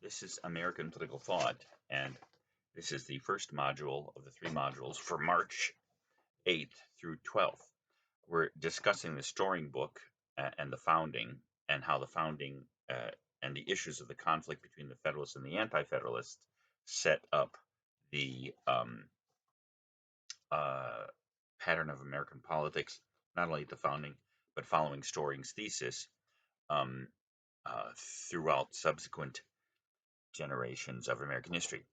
This is American Political Thought, and this is the first module of the three modules for March 8th through 12th. We're discussing the Storing Book and the founding, and how the founding and the issues of the conflict between the Federalists and the Anti-Federalists set up the pattern of American politics, not only at the founding, but following Storing's thesis um, throughout subsequent generations of American history.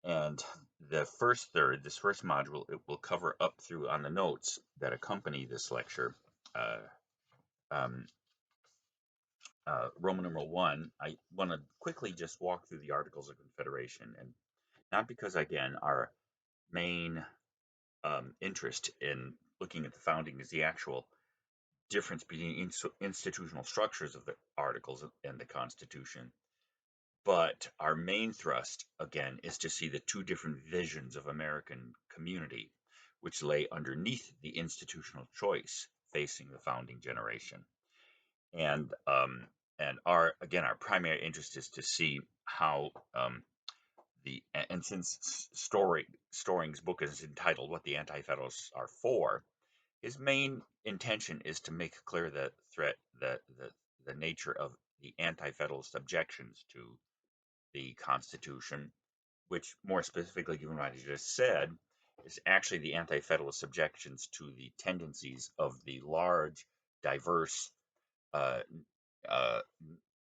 And the first third, this first module, it will cover up through on the notes that accompany this lecture. Um, Roman numeral 1, I want to quickly just walk through the Articles of Confederation, and not because, again, our main interest in looking at the founding is the actual difference between institutional structures of the Articles and the Constitution. But our main thrust, again, is to see the two different visions of American community, which lay underneath the institutional choice facing the founding generation. And our primary interest is to see how since Storing's book is entitled "What the Anti-Federalists Are For," his main intention is to make clear the nature of the Anti-Federalist objections to the Constitution, which, more specifically, given what I just said, is actually the Anti-Federalist objections to the tendencies of the large, diverse, uh, uh,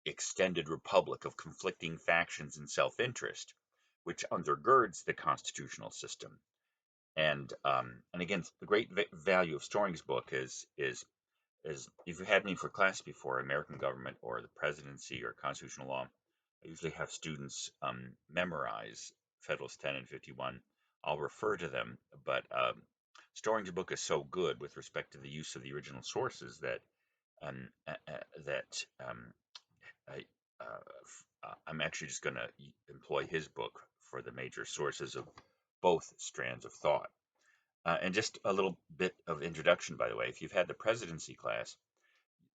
extended republic of conflicting factions and self-interest, which undergirds the constitutional system. And again, the great value of Storing's book is if you've had me for class before, American government or the presidency or constitutional law, I usually have students memorize Federalist 10 and 51. I'll refer to them, but Storing's book is so good with respect to the use of the original sources that I'm actually just going to employ his book for the major sources of both strands of thought. And just a little bit of introduction, by the way. If you've had the presidency class,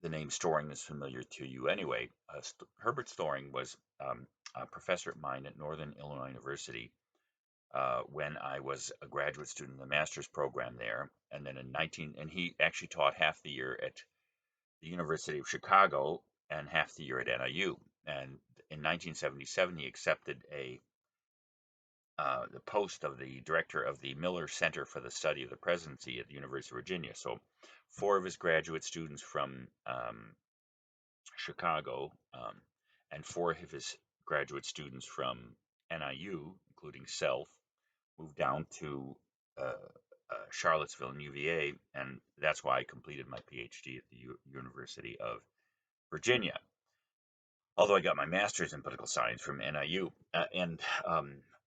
the name Storing is familiar to you anyway. Herbert Storing was a professor of mine at Northern Illinois University when I was a graduate student in the master's program there. And then and he actually taught half the year at the University of Chicago and half the year at NIU. And in 1977, he accepted the post of the director of the Miller Center for the Study of the Presidency at the University of Virginia. So 4 of his graduate students from Chicago and 4 of his graduate students from NIU, including self, moved down to Charlottesville and UVA, and that's why I completed my PhD at the University of Virginia. Although I got my master's in political science from NIU.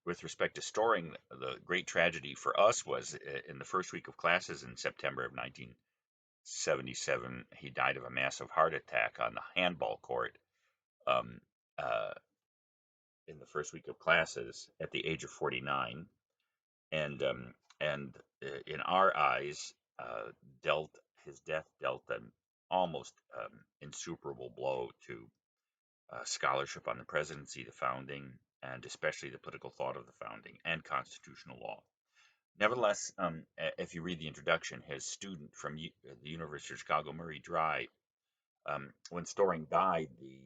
With respect to Storing, the great tragedy for us was in the first week of classes in September of 1977, he died of a massive heart attack on the handball court in the first week of classes at the age of 49. And in our eyes, his death dealt an almost insuperable blow to scholarship on the presidency, the founding, and especially the political thought of the founding and constitutional law. Nevertheless, if you read the introduction, his student from the University of Chicago, Murray Dry, when Storing died, the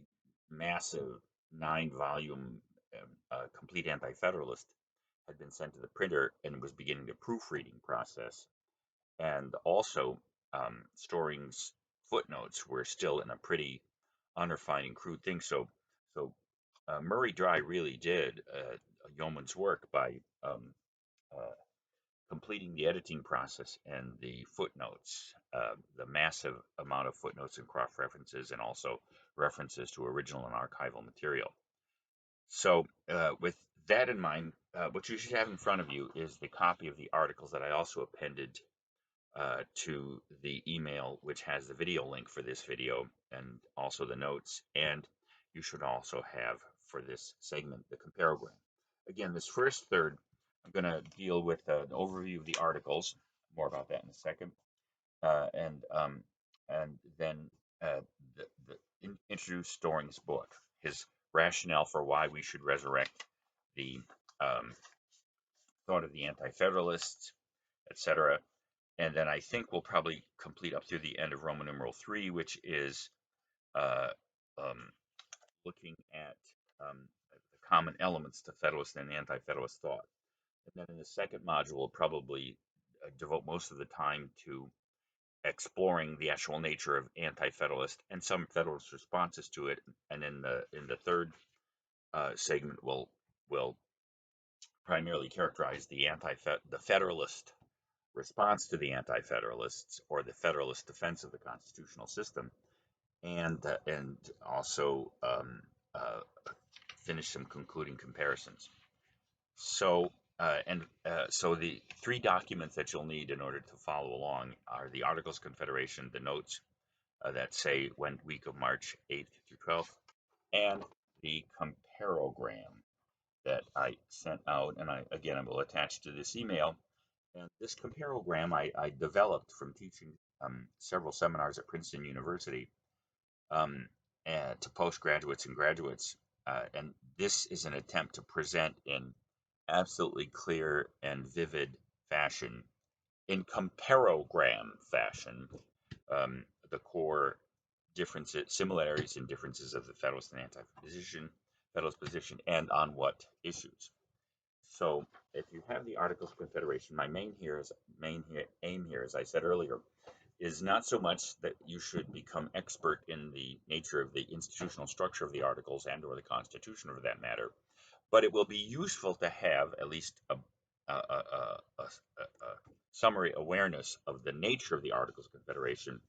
massive 9-volume complete Anti-Federalist had been sent to the printer and was beginning the proofreading process. And also, Storing's footnotes were still in a pretty unrefined and crude thing. So Murray Dry really did a yeoman's work by completing the editing process and the footnotes, the massive amount of footnotes and cross references, and also references to original and archival material. So with that in mind, what you should have in front of you is the copy of the articles that I also appended to the email, which has the video link for this video and also the notes. And you should also have, for this segment, the comparogram. Again, this first third, I'm going to deal with an overview of the articles. More about that in a second. And then introduce Storing's book, his rationale for why we should resurrect the thought of the Anti-Federalists, etc. And then I think we'll probably complete up through the end of Roman numeral 3, which is uh, um, looking at the common elements to Federalist and Anti-Federalist thought. And then in the second module, we'll probably devote most of the time to exploring the actual nature of Anti-Federalist and some Federalist responses to it. And in the third segment, we'll primarily characterize the Federalist response to the Anti-Federalists, or the Federalist defense of the constitutional system, and also finish some concluding comparisons. So so the three documents that you'll need in order to follow along are the Articles of Confederation, the notes that say when week of March 8th through 12th, and the comparogram that I sent out, and I will attach to this email. And this comparogram I developed from teaching several seminars at Princeton University to postgraduates and graduates. And this is an attempt to present in absolutely clear and vivid fashion, in comparogram fashion, the core differences, similarities and differences of the Federalist and Federalist position, and on what issues. So if you have the Articles of Confederation, my main aim here, as I said earlier, is not so much that you should become expert in the nature of the institutional structure of the Articles and or the Constitution for that matter, but it will be useful to have at least a summary awareness of the nature of the Articles of Confederation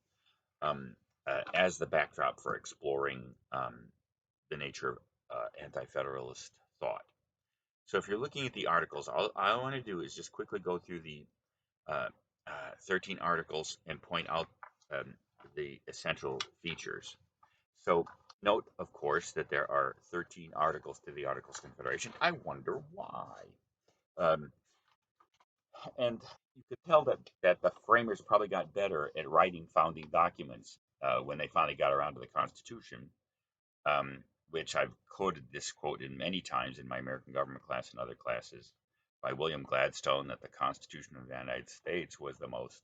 as the backdrop for exploring the nature of Anti-Federalist thought. So if you're looking at the articles, all I want to do is just quickly go through the 13 articles and point out the essential features. So note, of course, that there are 13 articles to the Articles of Confederation. I wonder why. And you could tell that the framers probably got better at writing founding documents when they finally got around to the Constitution, which I've quoted this quote in many times in my American government class and other classes by William Gladstone, that the Constitution of the United States was the most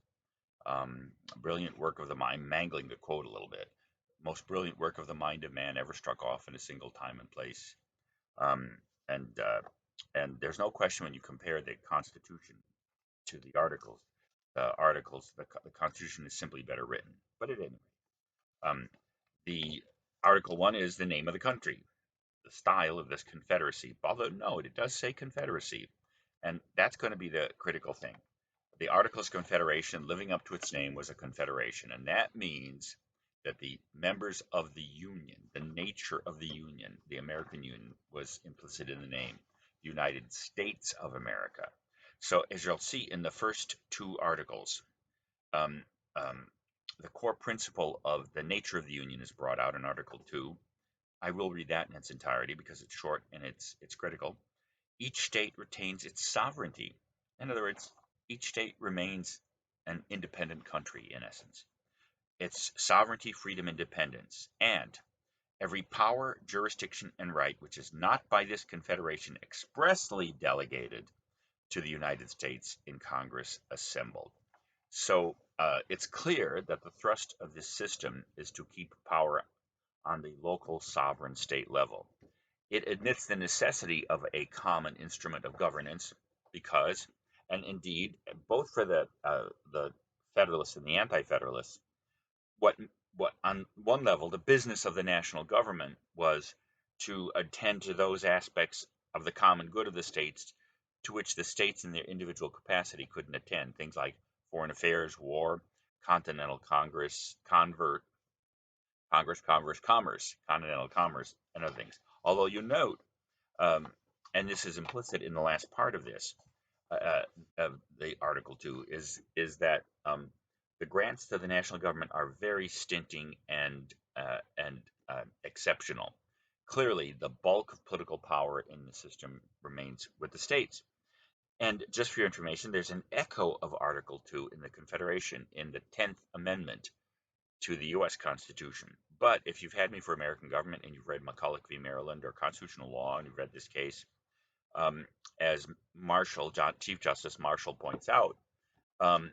brilliant work of the mind, mangling the quote a little bit, most brilliant work of the mind of man ever struck off in a single time and place. And there's no question when you compare the Constitution to the Articles, the Constitution is simply better written. But at any rate, the Article 1 is the name of the country, the style of this confederacy. Although, no, it does say confederacy, and that's going to be the critical thing. The Articles of Confederation, living up to its name, was a confederation, and that means that the members of the Union, the nature of the Union, the American Union, was implicit in the name, the United States of America. So, as you'll see in the first two articles, the core principle of the nature of the Union is brought out in Article 2. I will read that in its entirety because it's short and it's critical. Each state retains its sovereignty. In other words, each state remains an independent country, in essence. Its sovereignty, freedom, independence, and every power, jurisdiction, and right which is not by this confederation expressly delegated to the United States in Congress assembled. So it's clear that the thrust of this system is to keep power on the local sovereign state level. It admits the necessity of a common instrument of governance because, and indeed, both for the Federalists and the Anti-Federalists, what on one level, the business of the national government was to attend to those aspects of the common good of the states to which the states in their individual capacity couldn't attend, things like foreign affairs, war, continental commerce, continental commerce, and other things. Although you note, and this is implicit in the last part of this, of the Article 2, is that the grants to the national government are very stinting and exceptional. Clearly, the bulk of political power in the system remains with the states. And just for your information, there's an echo of Article 2 in the Confederation in the 10th Amendment to the U.S. Constitution. But if you've had me for American government and you've read McCulloch v. Maryland or constitutional law and you've read this case, as Chief Justice Marshall points out, um,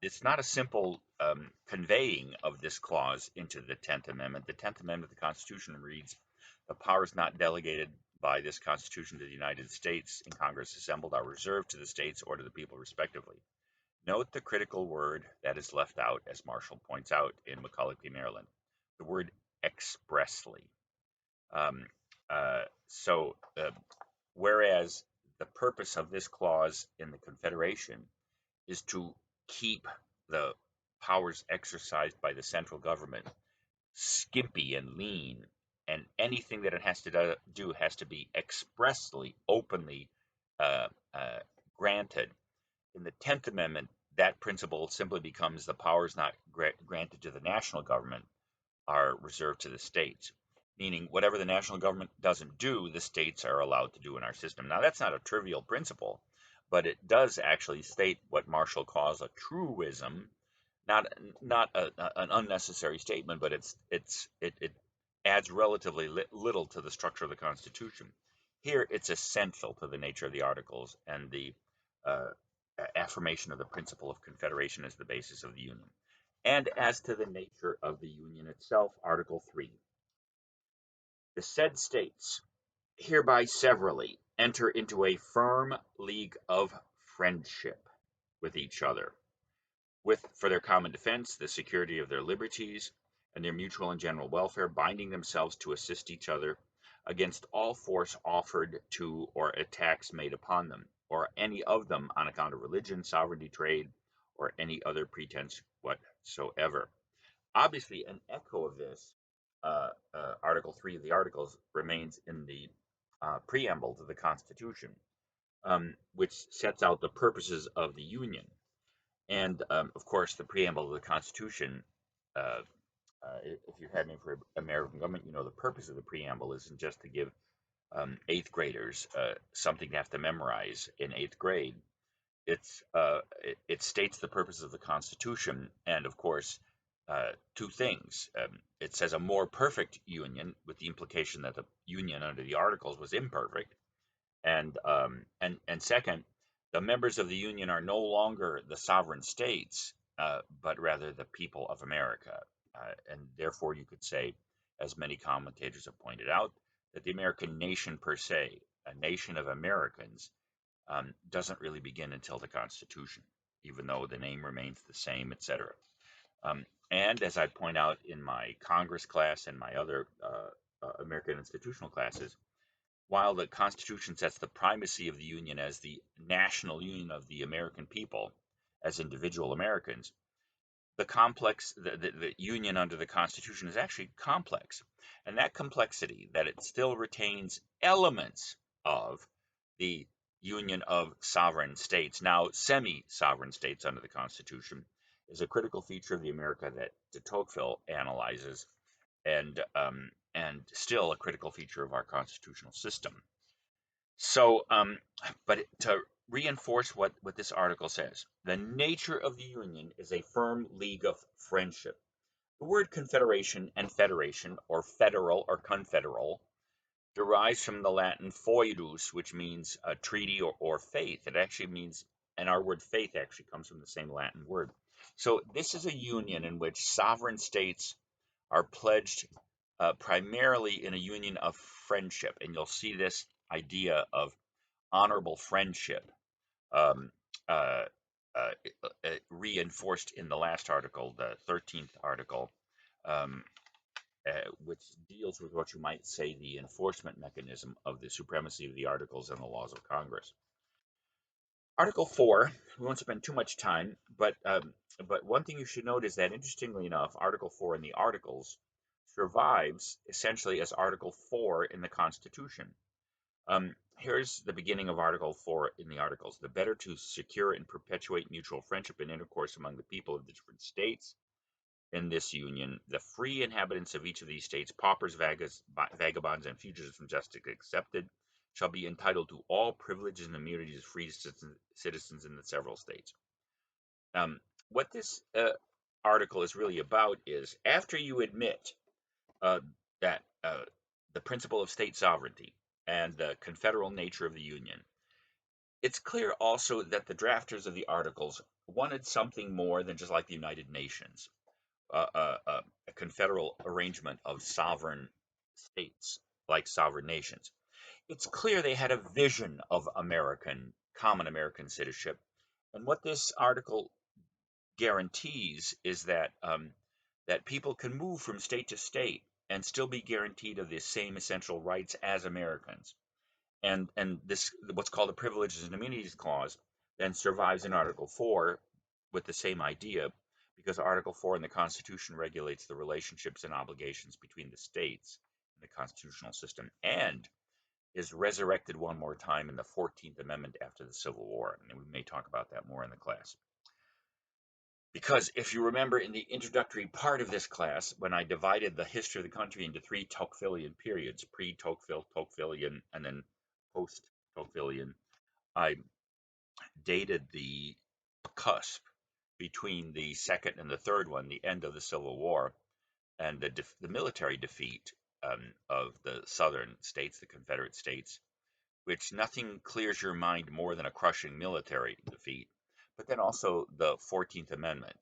it's not a simple conveying of this clause into the 10th Amendment. The 10th Amendment of the Constitution reads, the powers not delegated by this Constitution to the United States in Congress assembled are reserved to the states or to the people respectively. Note the critical word that is left out, as Marshall points out in McCulloch v. Maryland, the word expressly. Um, uh, so, whereas the purpose of this clause in the Confederation is to keep the powers exercised by the central government skimpy and lean, and anything that it has to do has to be expressly, openly uh, uh, granted. In the 10th Amendment, that principle simply becomes the powers not granted to the national government are reserved to the states, meaning whatever the national government doesn't do, the states are allowed to do in our system. Now, that's not a trivial principle, but it does actually state what Marshall calls a truism, not an unnecessary statement, but it adds relatively little to the structure of the Constitution. Here, it's essential to the nature of the Articles and the uh, affirmation of the principle of Confederation as the basis of the Union. And as to the nature of the Union itself, Article 3. The said states hereby severally enter into a firm league of friendship with each other, for their common defense, the security of their liberties, and their mutual and general welfare, binding themselves to assist each other against all force offered to or attacks made upon them, or any of them on account of religion, sovereignty, trade, or any other pretense whatsoever. Obviously, an echo of this, Article 3 of the Articles, remains in the Preamble to the Constitution, which sets out the purposes of the Union. And of course, the Preamble of the Constitution, if you've had me for American government, you know the purpose of the Preamble isn't just to give eighth graders something to have to memorize in eighth grade. It states the purpose of the Constitution, and of course, two things. It says a more perfect union, with the implication that the union under the Articles was imperfect, and second, the members of the Union are no longer the sovereign states, but rather the people of America, and therefore you could say, as many commentators have pointed out, that the American nation per se, a nation of Americans, doesn't really begin until the Constitution, even though the name remains the same, etc. And as I point out in my Congress class and my other American institutional classes, while the Constitution sets the primacy of the Union as the national union of the American people, as individual Americans, the union under the Constitution is actually complex. And that complexity, that it still retains elements of the union of sovereign states, now semi-sovereign states under the Constitution, is a critical feature of the America that de Tocqueville analyzes, and still a critical feature of our constitutional system. So, but to reinforce what this article says, the nature of the Union is a firm league of friendship. The word confederation and federation, or federal or confederal, derives from the Latin foedus, which means a treaty or faith. It actually means, and our word faith actually comes from the same Latin word. So this is a union in which sovereign states are pledged primarily in a union of friendship. And you'll see this idea of honorable friendship um, uh, reinforced in the last article, the 13th article, um, which deals with what you might say the enforcement mechanism of the supremacy of the Articles and the laws of Congress. Article 4, we won't spend too much time, but one thing you should note is that, interestingly enough, Article 4 in the Articles survives essentially as Article 4 in the Constitution. Here's the beginning of Article 4 in the Articles. The better to secure and perpetuate mutual friendship and intercourse among the people of the different states in this union, the free inhabitants of each of these states, paupers, vagabonds, and fugitives from justice excepted, shall be entitled to all privileges and immunities of free citizens in the several states. What this article is really about is after you admit that the principle of state sovereignty and the confederal nature of the Union, it's clear also that the drafters of the articles wanted something more than just like the United Nations, a confederal arrangement of sovereign states like sovereign nations. It's clear they had a vision of common American citizenship. And what this article guarantees is that people can move from state to state and still be guaranteed of the same essential rights as Americans. And this, what's called the Privileges and Immunities Clause, then survives in Article 4 with the same idea, because Article 4 in the Constitution regulates the relationships and obligations between the states in the constitutional system, and is resurrected one more time in the 14th Amendment after the Civil War. And we may talk about that more in the class. Because if you remember in the introductory part of this class, when I divided the history of the country into 3 Tocquevillian periods, pre-Tocqueville, Tocquevillian, and then post-Tocquevillian, I dated the cusp between the second and the third one, the end of the Civil War, and the military defeat of the southern states, the Confederate states, which nothing clears your mind more than a crushing military defeat, but then also the 14th Amendment.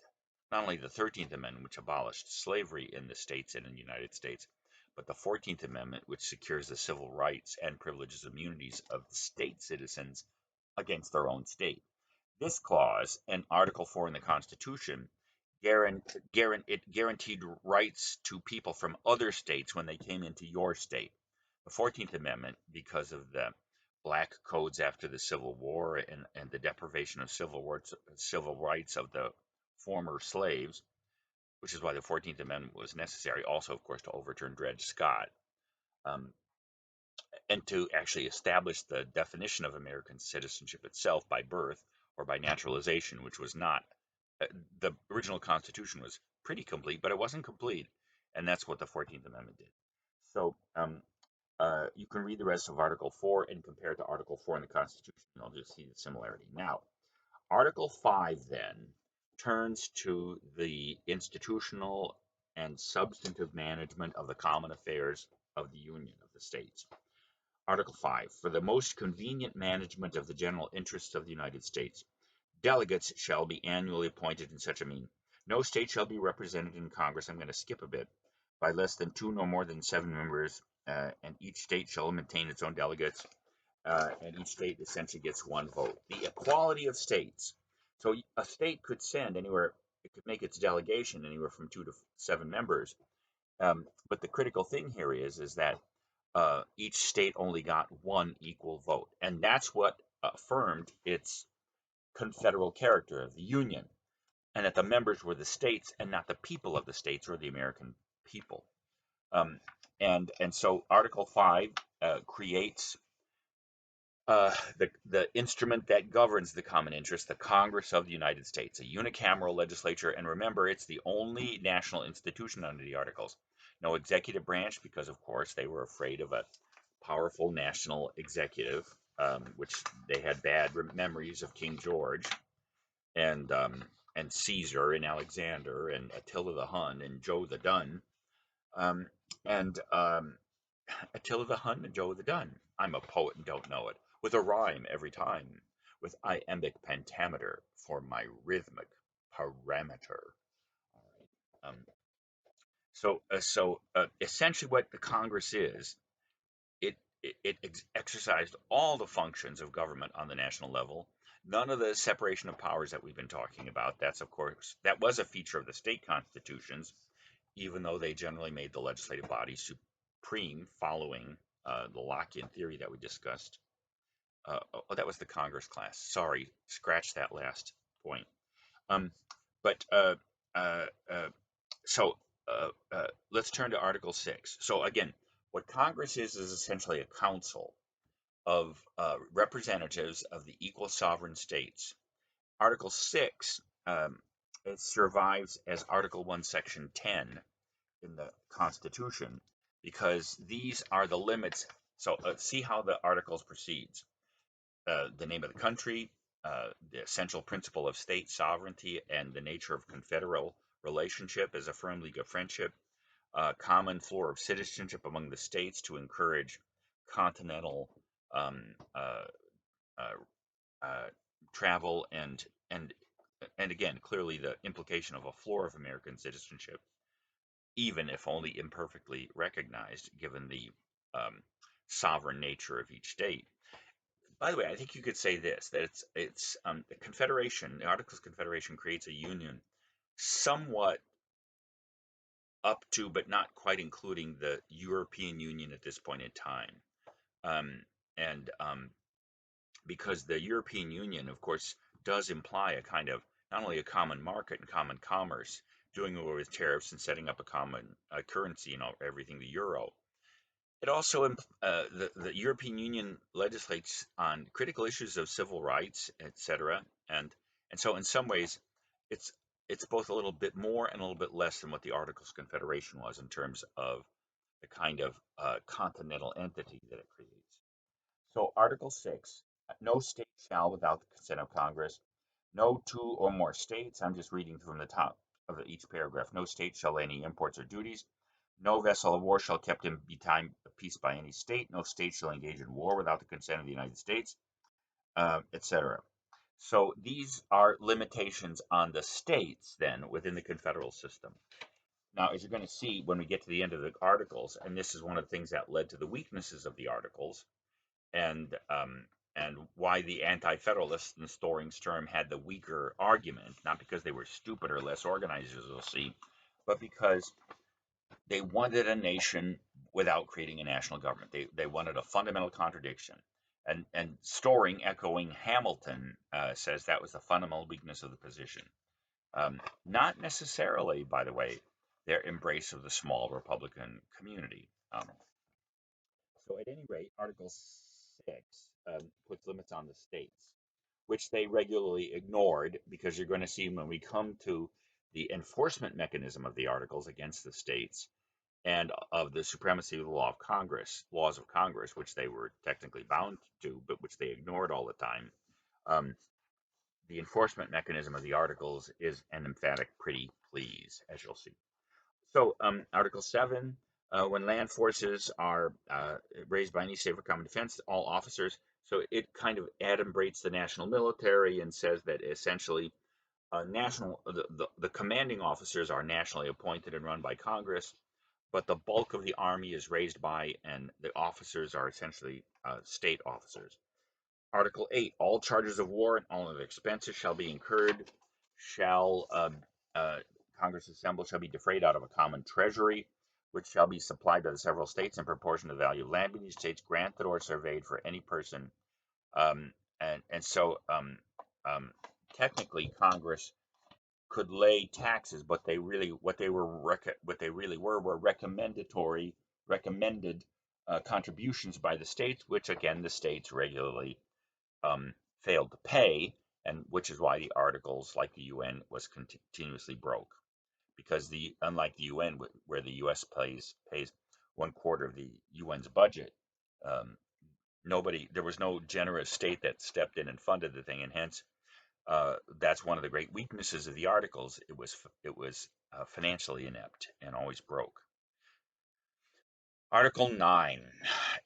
Not only the 13th Amendment, which abolished slavery in the states and in the United States, but the 14th Amendment, which secures the civil rights and privileges and immunities of the state citizens against their own state. This clause and Article 4 in the Constitution guaranteed rights to people from other states when they came into your state. The 14th Amendment, because of the black codes after the Civil War and the deprivation of civil rights of the former slaves, which is why the 14th Amendment was necessary, also, of course, to overturn Dred Scott, um, and to actually establish the definition of American citizenship itself by birth or by naturalization, which was not. The original Constitution was pretty complete, but it wasn't complete, and that's what the 14th Amendment did. So you can read the rest of Article 4 and compare it to Article 4 in the Constitution. You'll just see the similarity. Now, Article 5 then turns to the institutional and substantive management of the common affairs of the Union, of the states. Article 5, for the most convenient management of the general interests of the United States, delegates shall be annually appointed in such a mean. No state shall be represented in Congress, I'm going to skip a bit, by less than 2 no more than 7 members, and each state shall maintain its own delegates, and each state essentially gets 1 vote. The equality of states. So a state could send anywhere, it could make its delegation anywhere from 2 to 7 members. But the critical thing here is that each state only got 1 equal vote. And that's what affirmed its confederal character of the Union, and that the members were the states and not the people of the states or the American people. And so Article 5 creates the instrument that governs the common interest, the Congress of the United States, a unicameral legislature. And remember, it's the only national institution under the Articles. No executive branch, because of course they were afraid of a powerful national executive, which they had bad memories of King George and Caesar and Alexander and Attila the Hun and Joe the Dun. And Attila the Hun and Joe the Dun. I'm a poet and don't know it. With a rhyme every time, with iambic pentameter for my rhythmic parameter. All right. So essentially, what the Congress is, it exercised all the functions of government on the national level. None of the separation of powers that we've been talking about. That's, of course, that was a feature of the state constitutions, even though they generally made the legislative body supreme following the Lockean theory that we discussed. Oh, that was the Congress class. Sorry, scratch that last point. But so let's turn to Article 6. So again, what Congress is essentially a council of representatives of the equal sovereign states. Article 6 it survives as Article 1, Section 10 in the Constitution, because these are the limits. So see how the Articles proceeds. The name of the country, the essential principle of state sovereignty, and the nature of confederal relationship as a firm league of friendship, common floor of citizenship among the states to encourage continental um, uh, uh, uh, travel and again clearly the implication of a floor of American citizenship, even if only imperfectly recognized, given the um, sovereign nature of each state. By the way, I think you could say this that it's the Confederation, the Articles of Confederation creates a union somewhat up to, but not quite including the European Union at this point in time. Um, and Because the European Union, of course, does imply a kind of not only a common market and common commerce, doing away with tariffs and setting up a common currency and everything, the euro. It also the European Union legislates on critical issues of civil rights, etc. And so in some ways, it's it's both a little bit more and a little bit less than what the Articles of Confederation was in terms of the kind of continental entity that it creates. So Article 6, no state shall, without the consent of Congress, no two or more states, I'm just reading from the top of each paragraph, no state shall lay any imports or duties, no vessel of war shall kept in time of peace by any state, no state shall engage in war without the consent of the United States, etc. So these are limitations on the states then within the confederal system. Now, as you're going to see when we get to the end of the articles, and this is one of the things that led to the weaknesses of the articles, and why the Anti-Federalists in Storing's term had the weaker argument, not because they were stupid or less organized, as we'll see, but because they wanted a nation without creating a national government. They wanted a fundamental contradiction. And Storing, echoing Hamilton, says that was the fundamental weakness of the position. Not necessarily, by the way, their embrace of the small Republican community. So at any rate, Article 6 puts limits on the states, which they regularly ignored, because you're going to see when we come to the enforcement mechanism of the articles against the states and of the supremacy of the laws of Congress, which they were technically bound to, but which they ignored all the time. Um, the enforcement mechanism of the articles is an emphatic pretty please, as you'll see. So, Article 7, when land forces are raised by any state for common defense, all officers, so it kind of adumbrates the national military and says that essentially the commanding officers are nationally appointed and run by Congress, but the bulk of the army is raised by, and the officers are essentially state officers. Article 8, all charges of war and all other expenses shall be incurred, shall uh, Congress assembled shall be defrayed out of a common treasury, which shall be supplied by the several states in proportion to the value of land being these states granted or surveyed for any person. And so technically Congress could lay taxes, but what they really were recommended contributions by the states, which again the states regularly failed to pay, and which is why the articles, like the UN, was continuously broke, because unlike the UN, where the U.S. pays 1/4 of the UN's budget, um, there was no generous state that stepped in and funded the thing, and hence that's one of the great weaknesses of the articles. It was financially inept and always broke. Article 9,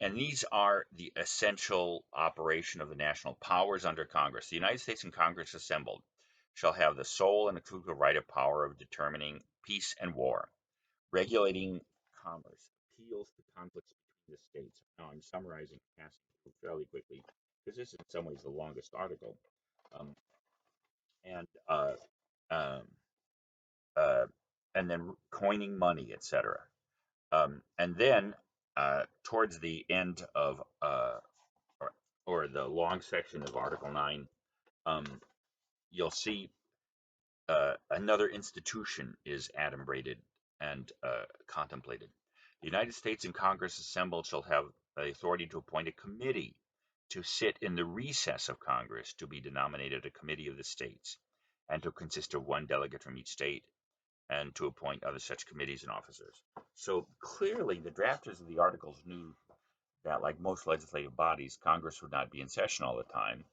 and these are the essential operation of the national powers under Congress. The United States and Congress assembled shall have the sole and exclusive right of power of determining peace and war, regulating commerce, appeals to conflicts between the states. Now I'm summarizing past fairly quickly because this is in some ways the longest article. Um, and um, uh, and then coining money, etc. And then towards the end of or the long section of Article 9, um, you'll see another institution is adumbrated and contemplated. The United States and Congress assembled shall have the authority to appoint a committee to sit in the recess of Congress, to be denominated a committee of the states, and to consist of one delegate from each state, and to appoint other such committees and officers. So clearly, the drafters of the articles knew that, like most legislative bodies, Congress would not be in session all the time,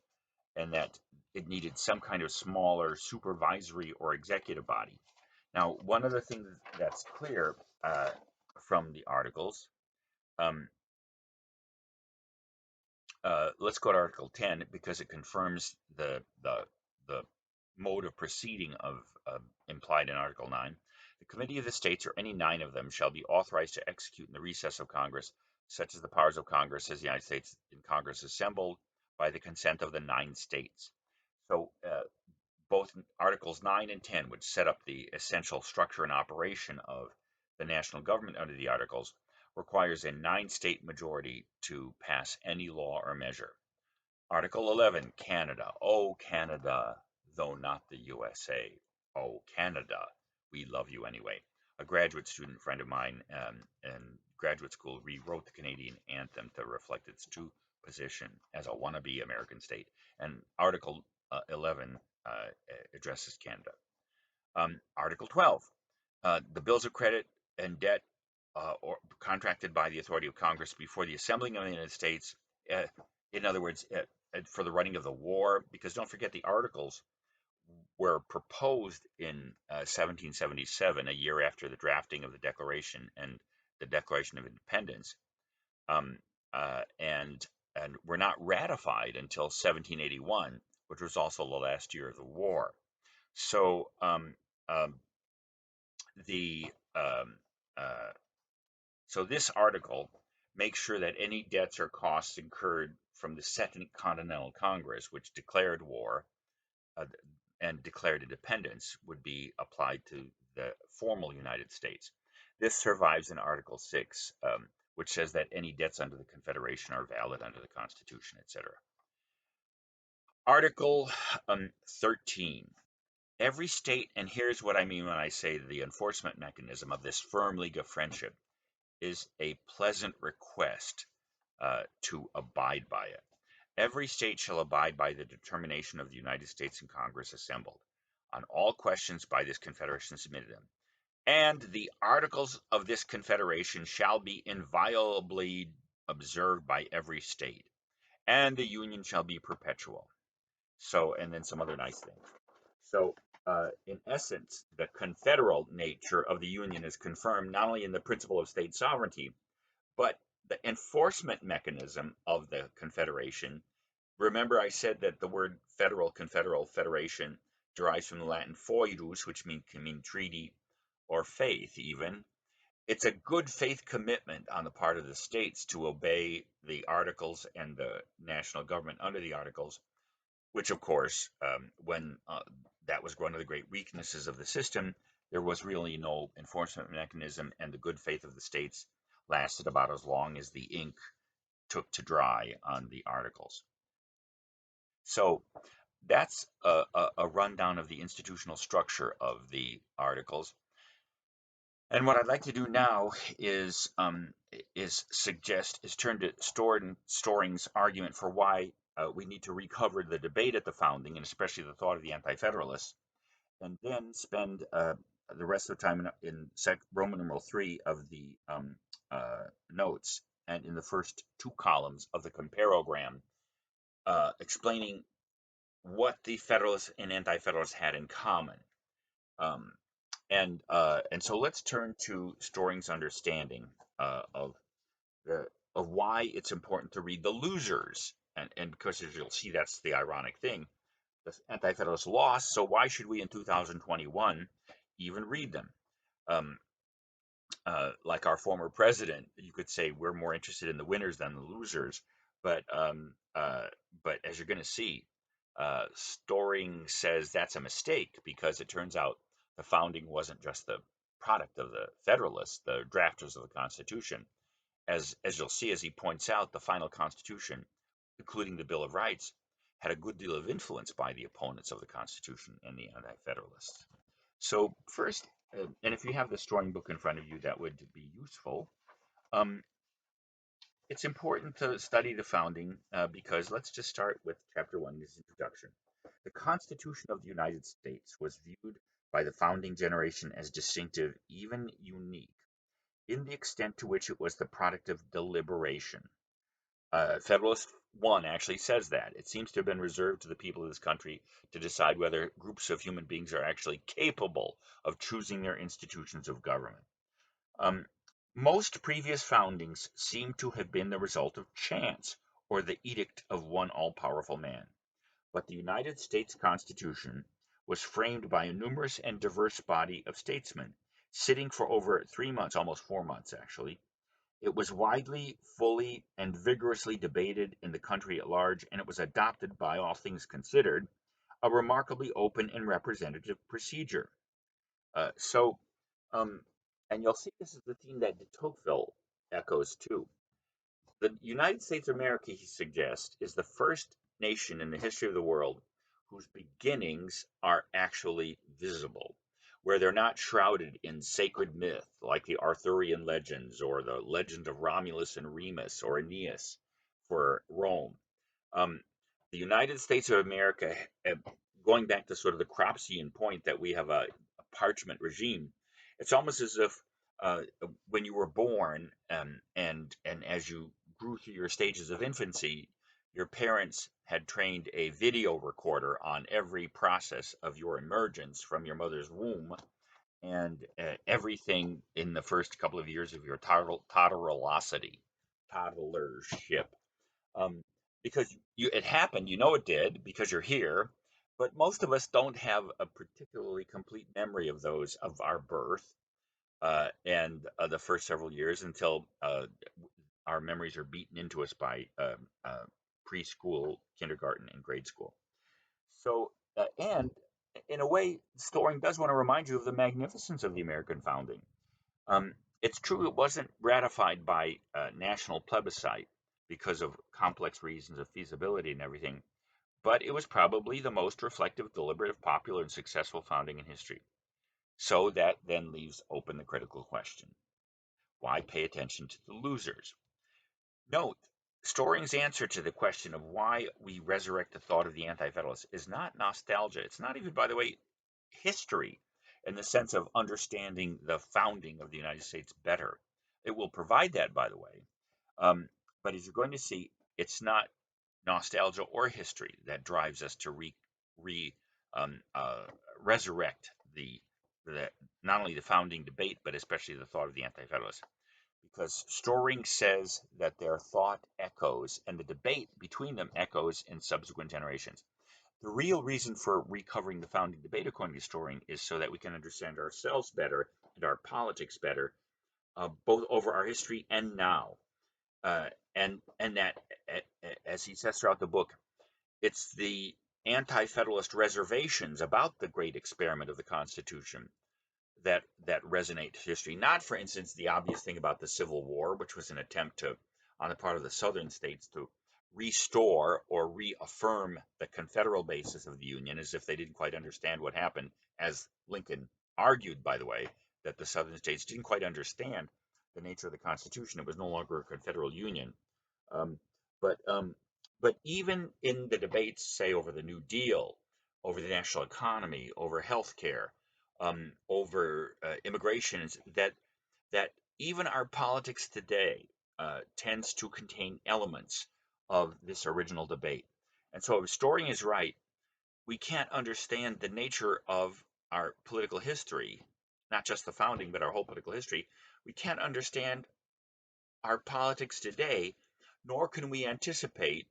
and that it needed some kind of smaller supervisory or executive body. Now, one of the things that's clear from the articles, um, let's go to Article 10 because it confirms the mode of proceeding of implied in Article 9. The committee of the states, or any 9 of them, shall be authorized to execute in the recess of Congress such as the powers of Congress as the United States in Congress assembled by the consent of the 9 states. So both Articles 9 and 10, which set up the essential structure and operation of the national government under the Articles, requires a 9-state majority to pass any law or measure. Article 11, Canada. Oh, Canada, though not the USA. Oh, Canada, we love you anyway. A graduate student friend of mine in graduate school rewrote the Canadian anthem to reflect its true position as a wannabe American state. And Article 11 addresses Canada. Article 12, the bills of credit and debt or contracted by the authority of Congress before the assembling of the United States, uh, in other words, for the running of the war, because don't forget the articles were proposed in 1777, a year after the drafting of the Declaration and the Declaration of Independence, um, and were not ratified until 1781, which was also the last year of the war. So um, the um, uh, so this article makes sure that any debts or costs incurred from the Second Continental Congress, which declared war uh, and declared independence, would be applied to the formal United States. This survives in Article 6, which says that any debts under the Confederation are valid under the Constitution, etc. Article 13. Every state, and here's what I mean when I say the enforcement mechanism of this firm league of friendship, is a pleasant request to abide by it. Every state shall abide by the determination of the United States in Congress assembled on all questions by this confederation submitted them. And the articles of this confederation shall be inviolably observed by every state, and the union shall be perpetual. So, and then some other nice things. So, in essence, the confederal nature of the union is confirmed not only in the principle of state sovereignty, but the enforcement mechanism of the Confederation. Remember, I said that the word federal, confederal, federation derives from the Latin foedus, which can mean treaty or faith, even. It's a good faith commitment on the part of the states to obey the articles and the national government under the articles, which, of course, when that was one of the great weaknesses of the system, there was really no enforcement mechanism, and the good faith of the states lasted about as long as the ink took to dry on the articles. So that's a rundown of the institutional structure of the articles. And what I'd like to do now is turn to Storing's argument for why we need to recover the debate at the founding, and especially the thought of the Anti-Federalists, and then spend the rest of the time in Roman numeral 3 of the notes, and in the first 2 columns of the comparogram, explaining what the Federalists and Anti-Federalists had in common. Um, and so let's turn to Storing's understanding of why it's important to read the losers, and because as you'll see, that's the ironic thing. The Anti-Federalists lost, so why should we in 2021 even read them? Um, like our former president, you could say we're more interested in the winners than the losers. But as you're going to see, Storing says that's a mistake because it turns out the founding wasn't just the product of the Federalists, the drafters of the Constitution. As you'll see, as he points out, the final Constitution, including the Bill of Rights, had a good deal of influence by the opponents of the Constitution and the Anti-Federalists. So first, and if you have the Storing book in front of you, that would be useful. Um, it's important to study the founding because let's just start with Chapter 1, this introduction. The Constitution of the United States was viewed by the founding generation as distinctive, even unique, in the extent to which it was the product of deliberation. Federalists 1 actually says that. It seems to have been reserved to the people of this country to decide whether groups of human beings are actually capable of choosing their institutions of government. Um, Most previous foundings seem to have been the result of chance or the edict of one all-powerful man. But the United States Constitution was framed by a numerous and diverse body of statesmen, sitting for over 3 months, almost 4 months actually. It was widely, fully, and vigorously debated in the country at large, and it was adopted by all things considered, a remarkably open and representative procedure. So, um, and you'll see this is the theme that de Tocqueville echoes too. The United States of America, he suggests, is the first nation in the history of the world whose beginnings are actually visible, where they're not shrouded in sacred myth like the Arthurian legends or the legend of Romulus and Remus or Aeneas for Rome. Um, the United States of America, going back to sort of the Cropsian point that we have a parchment regime, it's almost as if when you were born and as you grew through your stages of infancy, your parents had trained a video recorder on every process of your emergence from your mother's womb and everything in the first couple of years of your toddlership. Um, because it happened, you know it did because you're here, but most of us don't have a particularly complete memory of those of our birth and the first several years until our memories are beaten into us by preschool, kindergarten, and grade school. So, and in a way, Storing does want to remind you of the magnificence of the American founding. Um, it's true it wasn't ratified by national plebiscite because of complex reasons of feasibility and everything, but it was probably the most reflective, deliberative, popular, and successful founding in history. So that then leaves open the critical question: why pay attention to the losers? Note, Storing's answer to the question of why we resurrect the thought of the Anti-Federalists is not nostalgia. It's not even, by the way, history in the sense of understanding the founding of the United States better. It will provide that, by the way. Um, but as you're going to see, it's not nostalgia or history that drives us to re um, uh, resurrect the not only the founding debate, but especially the thought of the Anti-Federalists. Because Storing says that their thought echoes and the debate between them echoes in subsequent generations. The real reason for recovering the founding debate, according to Storing, is so that we can understand ourselves better and our politics better, both over our history and now. And that, as he says throughout the book, it's the anti-federalist reservations about the great experiment of the Constitution that resonate to history. Not, for instance, the obvious thing about the Civil War, which was an attempt to, on the part of the southern states, to restore or reaffirm the confederal basis of the Union, as if they didn't quite understand what happened, as Lincoln argued, by the way, that the southern states didn't quite understand the nature of the Constitution. It was no longer a confederal union. Um, but but even in the debates, say over the New Deal, over the national economy, over healthcare, over immigration, that even our politics today tends to contain elements of this original debate. And so, if Storing is right, we can't understand the nature of our political history, not just the founding, but our whole political history. We can't understand our politics today, nor can we anticipate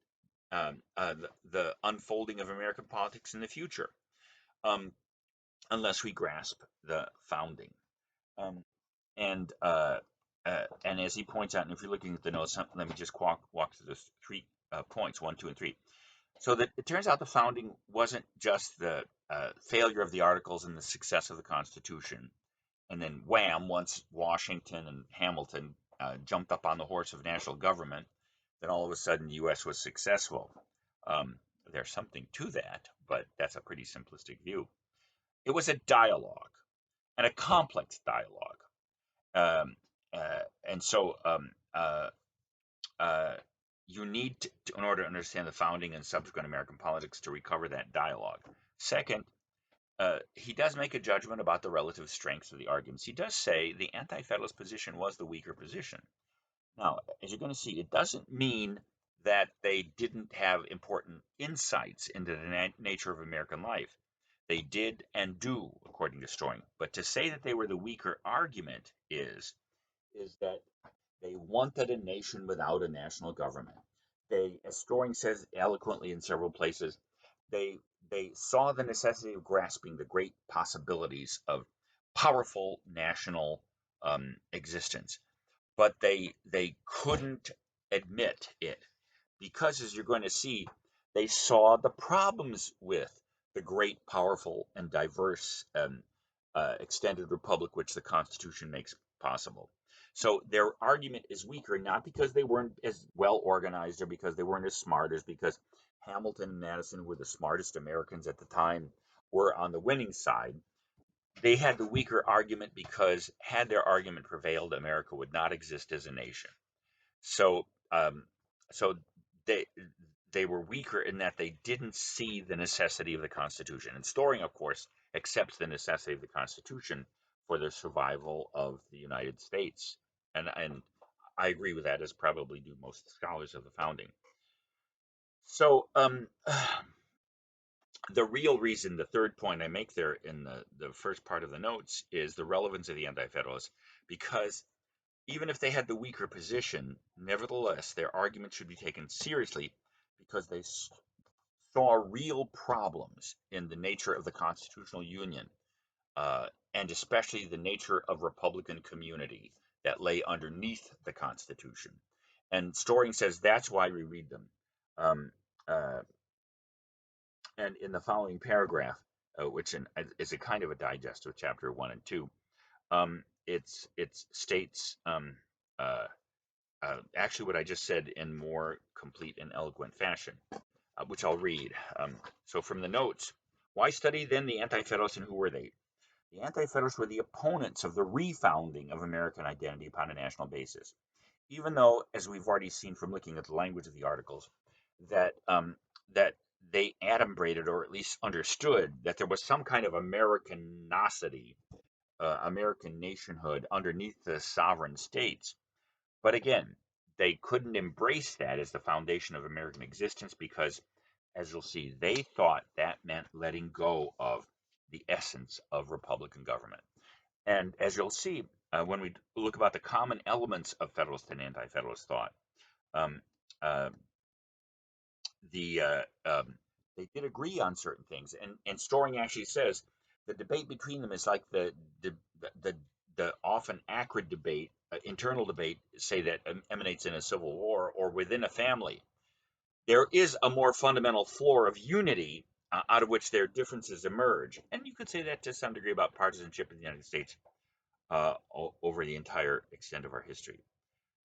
the unfolding of American politics in the future, um, unless we grasp the founding. Um, and as he points out, and if you're looking at the notes, let me just walk through the 3 points, 1, 2, and 3. So that it turns out the founding wasn't just the failure of the Articles and the success of the Constitution, and then wham, once Washington and Hamilton jumped up on the horse of national government, then all of a sudden the U.S. was successful. Um, there's something to that, but that's a pretty simplistic view. It was a dialogue, and a complex dialogue. Um, and so you need to, in order to understand the founding and subsequent American politics, to recover that dialogue. Second, he does make a judgment about the relative strengths of the arguments. He does say the Anti-Federalist position was the weaker position. Now, as you're going to see, it doesn't mean that they didn't have important insights into the nature of American life. They did and do, according to Storing. But to say that they were the weaker argument is that they wanted a nation without a national government. They, as Storing says eloquently in several places, they they saw the necessity of grasping the great possibilities of powerful national existence, but they couldn't admit it because, as you're going to see, they saw the problems with the great, powerful, and diverse extended republic which the Constitution makes possible. So their argument is weaker, not because they weren't as well organized or because they weren't as smart, as because Hamilton and Madison were the smartest Americans at the time, were on the winning side. They had the weaker argument because, had their argument prevailed, America would not exist as a nation. So, so they they were weaker in that they didn't see the necessity of the Constitution. And Storing, of course, accepts the necessity of the Constitution for the survival of the United States. And I agree with that, as probably do most scholars of the founding. So, the real reason, the third point I make there in the first part of the notes, is the relevance of the Anti-Federalists, because even if they had the weaker position, nevertheless, their argument should be taken seriously because they saw real problems in the nature of the constitutional union, and especially the nature of Republican community that lay underneath the Constitution. And Storing says that's why we read them. Um, uh, and in the following paragraph, which is a kind of a digest of chapter 1 and 2, it states actually what I just said in more complete and eloquent fashion, which I'll read. So from the notes, why study then the Anti-Federalists, and who were they? The Anti-Federalists were the opponents of the refounding of American identity upon a national basis, even though, as we've already seen from looking at the language of the Articles, that they adumbrated, or at least understood, that there was some kind of Americanosity, American nationhood underneath the sovereign states. But again, they couldn't embrace that as the foundation of American existence because, as you'll see, they thought that meant letting go of the essence of Republican government. And as you'll see, when we look about the common elements of Federalist and Anti-Federalist thought, um, uh, the they did agree on certain things. And Storing actually says the debate between them is like the, the often acrid debate, internal debate, say that emanates in a civil war or within a family. There is a more fundamental floor of unity out of which their differences emerge. And you could say that to some degree about partisanship in the United States over the entire extent of our history.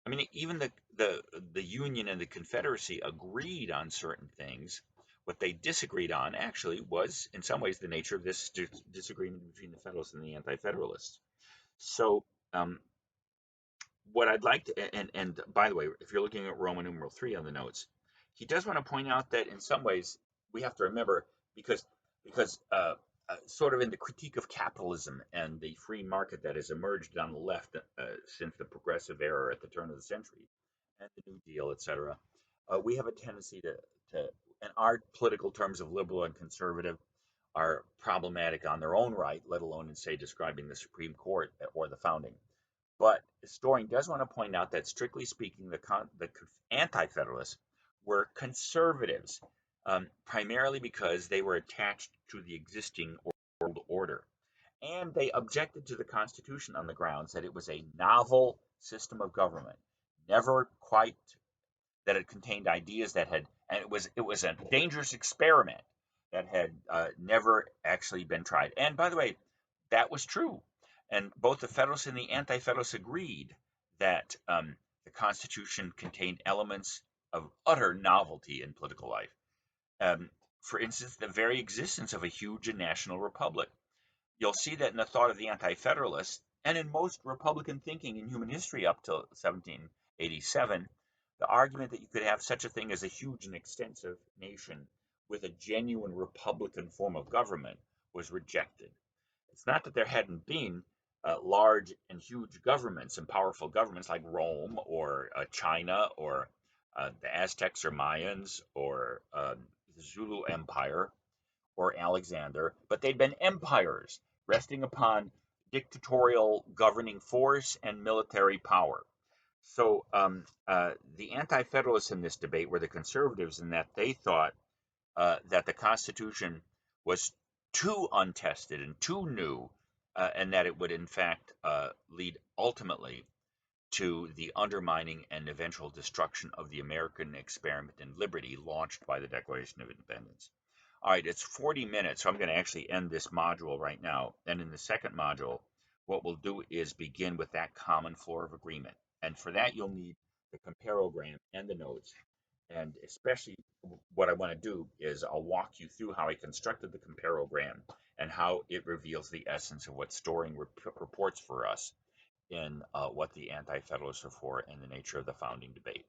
I mean, even the Union and the Confederacy agreed on certain things. What they disagreed on actually was, in some ways, the nature of this disagreement between the Federalists and the Anti-Federalists. So, what I'd like to, and by the way, if you're looking at Roman numeral 3 on the notes, he does want to point out that in some ways we have to remember, because sort of in the critique of capitalism and the free market that has emerged on the left since the progressive era at the turn of the century and the New Deal, etc., we have a tendency to, and our political terms of liberal and conservative are problematic on their own right, let alone in, say, describing the Supreme Court or the founding. But Storing does want to point out that, strictly speaking, the Anti-Federalists were conservatives, primarily because they were attached to the existing world order. And they objected to the Constitution on the grounds that it was a novel system of government, never quite, that it contained ideas that had, and it was a dangerous experiment that had never actually been tried. And by the way, that was true. And both the Federalists and the Anti-Federalists agreed that the Constitution contained elements of utter novelty in political life. Um, for instance, the very existence of a huge national republic. You'll see that in the thought of the Anti-Federalists and in most Republican thinking in human history up till 1787, the argument that you could have such a thing as a huge and extensive nation with a genuine Republican form of government was rejected. It's not that there hadn't been large and huge governments and powerful governments like Rome or China or the Aztecs or Mayans or the Zulu Empire or Alexander, but they'd been empires resting upon dictatorial governing force and military power. So the Anti-Federalists in this debate were the conservatives in that they thought that the Constitution was too untested and too new, and that it would in fact lead ultimately to the undermining and eventual destruction of the American experiment in liberty launched by the Declaration of Independence. All right, it's 40 minutes, so I'm going to actually end this module right now. And in the second module, what we'll do is begin with that common floor of agreement. And for that, you'll need the comparogram and the notes. And especially what I want to do is I'll walk you through how I constructed the comparogram and how it reveals the essence of what Storing reports for us in what the Anti-Federalists are for and the nature of the founding debate.